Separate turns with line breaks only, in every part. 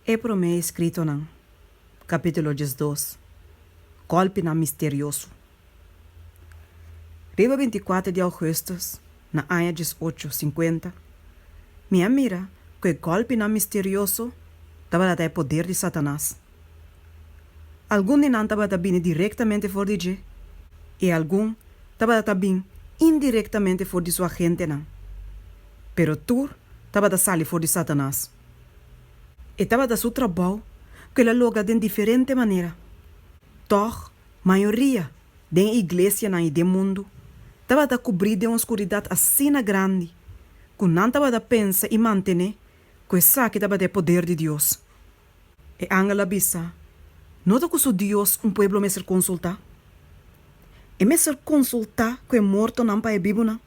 É para mim escrito no capítulo 12, golpe na misterioso. Riba 24 de agosto, na ano 1850, minha mira que golpe na misterioso estava a poder de Satanás. Algum de nós estava vindo diretamente por de e algum estava vindo indiretamente por de sua gente não. Pero tu estava a sair por de Satanás. E estava da seu trabalho que ela loga de diferente maneira. Toch, maioria da igreja na ide mundo estava a cobrir de uma escuridão assim grande que não estava a pensar e manter que sabe que estava de poder de Deus. E Angela bisa, nota que o Deus um pueblo me ser consultar. E me ser consultar que é morto não para vivo não.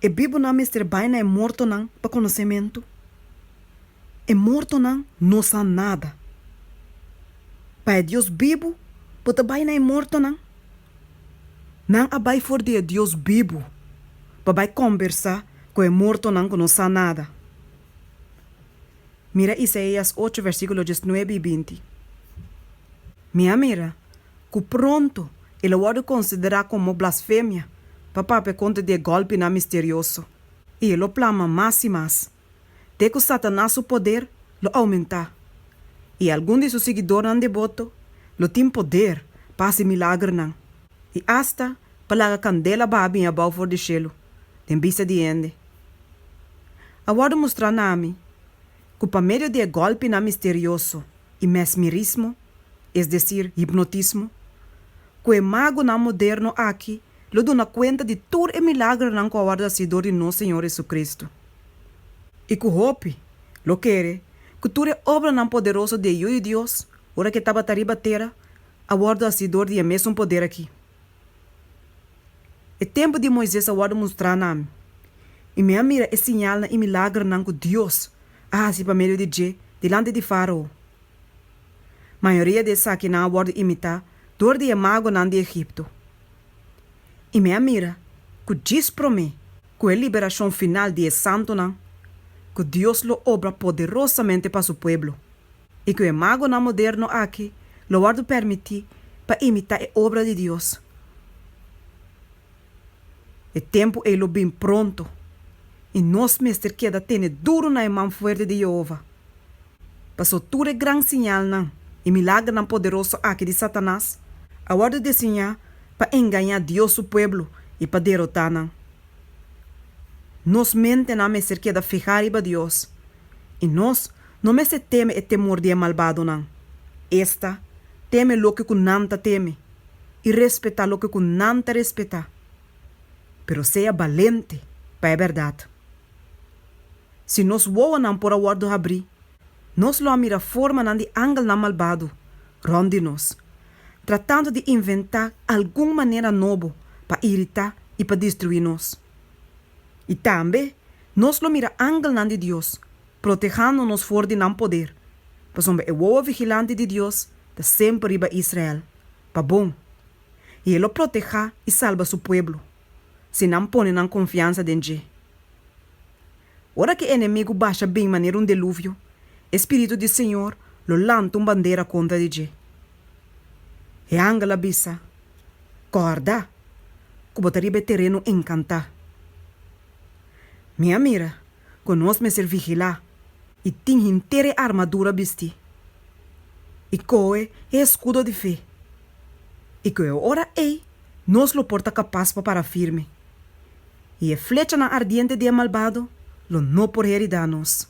E vivo não me ser bem é morto não para conhecimento. E morto não sabe nada. Para Deus vivo, pode bem não é morto não. Não abai for de Deus vivo, para conversar com é morto não que não sabe nada. Mira Isaías 8, versículos 19 e 20. Mira, que pronto ele pode considerar como blasfêmia, para conta de golpe na misterioso. E ele plama mais e mais. De que Satanás o poder lo aumentar. E algum de seus seguidores não devoto, lo tem poder para esse milagre não. E hasta para a candela babi a bau for de cielo, tem vista de ende. Agora mostrar na mim que por meio de golpe na misterioso e mesmerismo, es decir, hipnotismo, que o mago na moderno aqui lo dá conta de todo o milagre não guarda sidor de nosso Senhor Jesus Cristo. E que hope, lo quer, que tudo é obra não poderoso de eu e Deus, ora que estava tariba terra, aguarda a sidor de mesmo poder aqui. É tempo de Moisés aguarda mostrar na e minha mira é sinal e milagre não que Deus se para meio de delante de Faraó. Maioria dessa aqui não aguarda imitar dor de mago não de Egipto. E minha mira que diz para mim que a liberação final de santo não, que Deus lo obra poderosamente para seu povo. E que o mago não moderno aqui lo guarda permitir para imitar a obra de Deus. O tempo é lo bem pronto. E nós mestre queda tene duro na mão forte de Jeová. Passou tudo grande sinal não, e milagre não poderoso aqui de Satanás, a ordem de sinal para enganar Deus o povo e para derrotar não. Nós mente não mestre queda fijar iba Deus. E nós não mestre teme e temor de malvado não. Esta teme lo que nanta teme e respeta lo que nanta respeta. Pero seja valente para a verdade. Se nós voa não por a guarda abrir, nós lo mira forma não de ângulo não malvado, ronde nós, tratando de inventar alguma maneira nova para irritar e para destruir nós. E também, nós lo mira ângulo não de Deus, protegendo-nos fora de não poder, para sombra é o vigilante de Deus, da sempre iba Israel, para bom. E ele proteja e salva seu povo, se não põe na confiança em Deus. Ora que o inimigo baixa bem maneira delúvio, Espírito do Senhor lo lanta bandeira contra de Deus. E angela bisa, corda, que botaria terreno encantar. Minha mira, conosco me ser vigilar, e tem inteira armadura vestir. E coe é escudo de fé. E que ora nos lo porta capaz para firme. E a flecha na ardiente de malvado, lo não por heredar nos.